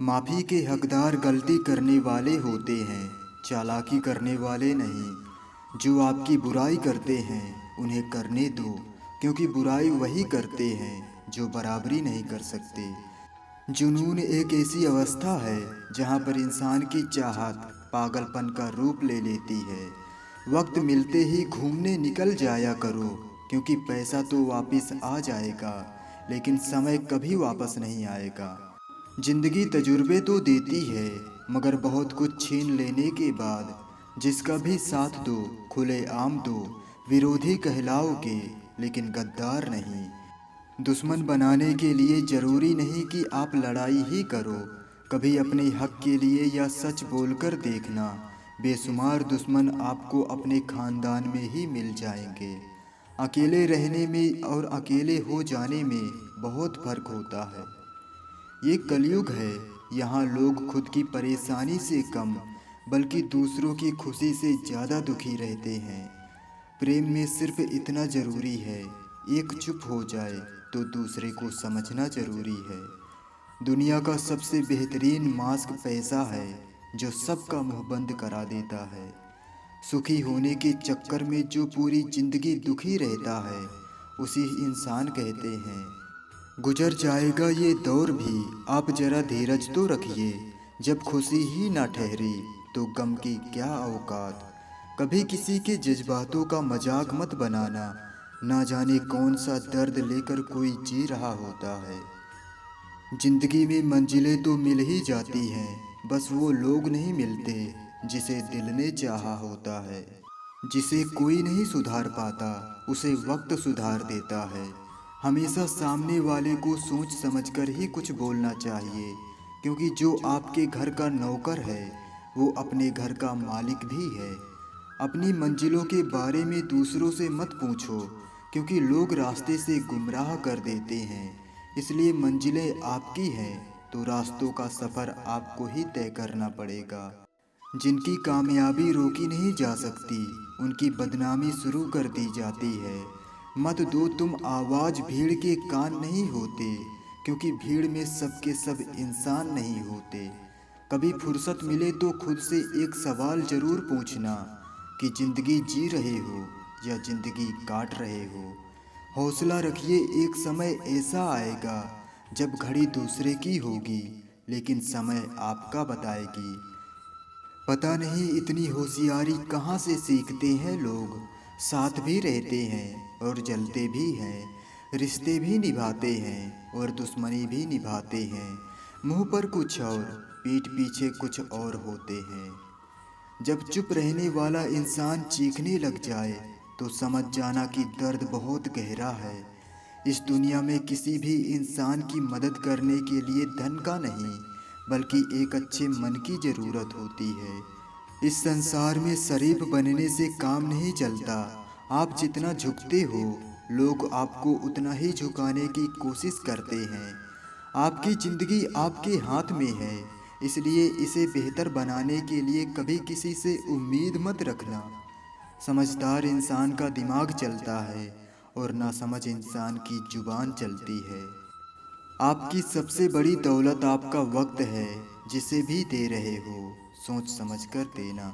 माफ़ी के हकदार गलती करने वाले होते हैं, चालाकी करने वाले नहीं। जो आपकी बुराई करते हैं उन्हें करने दो, क्योंकि बुराई वही करते हैं जो बराबरी नहीं कर सकते। जुनून एक ऐसी अवस्था है जहाँ पर इंसान की चाहत पागलपन का रूप ले लेती है। वक्त मिलते ही घूमने निकल जाया करो, क्योंकि पैसा तो वापस आ जाएगा, लेकिन समय कभी वापस नहीं आएगा। जिंदगी तजुर्बे तो देती है, मगर बहुत कुछ छीन लेने के बाद। जिसका भी साथ दो, खुले आम दो, विरोधी कहलाओगे लेकिन गद्दार नहीं। दुश्मन बनाने के लिए जरूरी नहीं कि आप लड़ाई ही करो। कभी अपने हक के लिए या सच बोलकर देखना। बेशुमार दुश्मन आपको अपने खानदान में ही मिल जाएंगे। अकेले रहने में और अकेले हो जाने में बहुत फर्क होता है। ये कलयुग है, यहाँ लोग खुद की परेशानी से कम बल्कि दूसरों की खुशी से ज़्यादा दुखी रहते हैं। प्रेम में सिर्फ इतना ज़रूरी है, एक चुप हो जाए तो दूसरे को समझना ज़रूरी है। दुनिया का सबसे बेहतरीन मास्क पैसा है, जो सबका मुंह बंद करा देता है। सुखी होने के चक्कर में जो पूरी ज़िंदगी दुखी रहता है, उसी इंसान कहते हैं। गुजर जाएगा ये दौर भी, आप जरा धीरज तो रखिए। जब खुशी ही ना ठहरी तो गम की क्या औकात। कभी किसी के जज्बातों का मजाक मत बनाना, ना जाने कौन सा दर्द लेकर कोई जी रहा होता है। जिंदगी में मंजिलें तो मिल ही जाती हैं, बस वो लोग नहीं मिलते जिसे दिल ने चाहा होता है। जिसे कोई नहीं सुधार पाता, उसे वक्त सुधार देता है। हमेशा सामने वाले को सोच समझकर ही कुछ बोलना चाहिए, क्योंकि जो आपके घर का नौकर है वो अपने घर का मालिक भी है। अपनी मंजिलों के बारे में दूसरों से मत पूछो, क्योंकि लोग रास्ते से गुमराह कर देते हैं। इसलिए मंजिलें आपकी हैं तो रास्तों का सफ़र आपको ही तय करना पड़ेगा। जिनकी कामयाबी रोकी नहीं जा सकती, उनकी बदनामी शुरू कर दी जाती है। मत दो तुम आवाज़, भीड़ के कान नहीं होते, क्योंकि भीड़ में सबके सब इंसान नहीं होते। कभी फुर्सत मिले तो खुद से एक सवाल ज़रूर पूछना कि ज़िंदगी जी रहे हो या ज़िंदगी काट रहे हो। हौसला रखिए, एक समय ऐसा आएगा जब घड़ी दूसरे की होगी, लेकिन समय आपका बताएगी। पता नहीं इतनी होशियारी कहाँ से सीखते हैं लोग। साथ भी रहते हैं और जलते भी हैं, रिश्ते भी निभाते हैं और दुश्मनी भी निभाते हैं। मुंह पर कुछ और, पीठ पीछे कुछ और होते हैं। जब चुप रहने वाला इंसान चीखने लग जाए तो समझ जाना कि दर्द बहुत गहरा है। इस दुनिया में किसी भी इंसान की मदद करने के लिए धन का नहीं, बल्कि एक अच्छे मन की ज़रूरत होती है। इस संसार में शरीफ बनने से काम नहीं चलता। आप जितना झुकते हो, लोग आपको उतना ही झुकाने की कोशिश करते हैं। आपकी ज़िंदगी आपके हाथ में है, इसलिए इसे बेहतर बनाने के लिए कभी किसी से उम्मीद मत रखना। समझदार इंसान का दिमाग चलता है और नासमझ इंसान की जुबान चलती है। आपकी सबसे बड़ी दौलत आपका वक्त है, जिसे भी दे रहे हो सोच समझ कर देना।